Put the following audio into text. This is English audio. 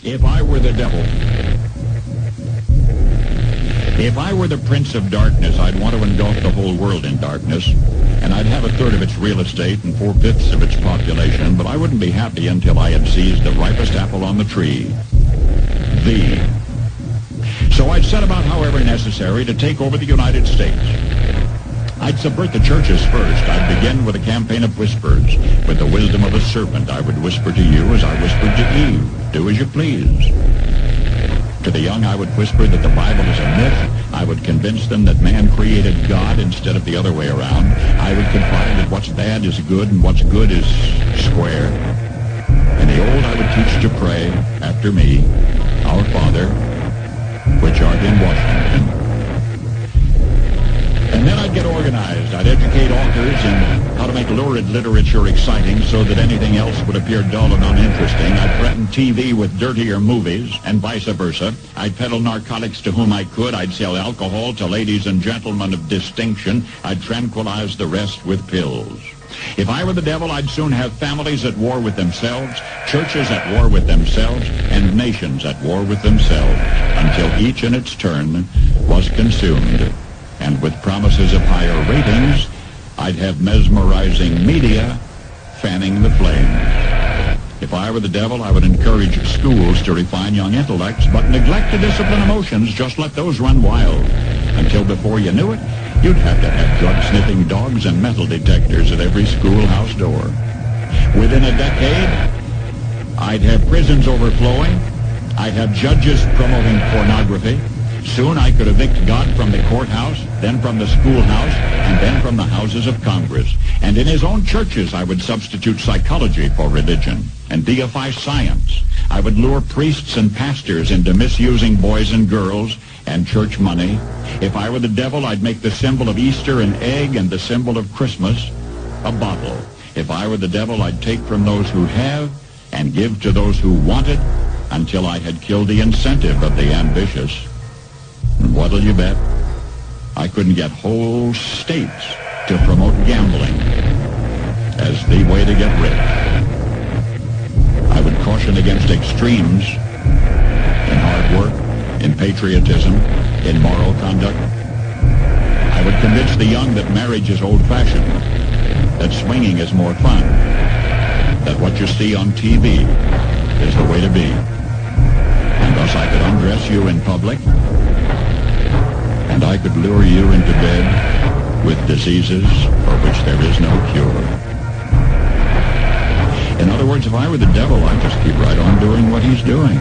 If I were the devil, if I were the prince of darkness, I'd want to engulf the whole world in darkness, and I'd have a third of its real estate and 4/5 of its population, but I wouldn't be happy until I had seized the ripest apple on the tree. So I'd set about, however necessary, to take over the United States. I'd subvert the churches first. I'd begin with a campaign of whispers. With the wisdom of a serpent, I would whisper to you as I whispered to Eve, do as you please. To the young, I would whisper that the Bible is a myth. I would convince them that man created God instead of the other way around. I would confide that what's bad is good and what's good is square. And the old, I would teach to pray after me, Our Father, which art in Washington. And then I'd get organized. I'd educate authors in how to make lurid literature exciting so that anything else would appear dull and uninteresting. I'd threaten TV with dirtier movies and vice versa. I'd peddle narcotics to whom I could. I'd sell alcohol to ladies and gentlemen of distinction. I'd tranquilize the rest with pills. If I were the devil, I'd soon have families at war with themselves, churches at war with themselves, and nations at war with themselves, until each in its turn was consumed. And with promises of higher ratings, I'd have mesmerizing media fanning the flames. If I were the devil, I would encourage schools to refine young intellects, but neglect to discipline emotions. Just let those run wild. Until before you knew it, you'd have to have drug-sniffing dogs and metal detectors at every schoolhouse door. Within a decade, I'd have prisons overflowing. I'd have judges promoting pornography. Soon I could evict God from the courthouse, then from the schoolhouse, and then from the houses of Congress. And in his own churches, I would substitute psychology for religion and deify science. I would lure priests and pastors into misusing boys and girls and church money. If I were the devil, I'd make the symbol of Easter an egg and the symbol of Christmas a bottle. If I were the devil, I'd take from those who have and give to those who want it until I had killed the incentive of the ambitious. And what'll you bet? I couldn't get whole states to promote gambling as the way to get rich. I would caution against extremes in hard work, in patriotism, in moral conduct. I would convince the young that marriage is old-fashioned, that swinging is more fun, that what you see on TV is the way to be. And thus I could undress you in public, and I could lure you into bed with diseases for which there is no cure. In other words, if I were the devil, I'd just keep right on doing what he's doing.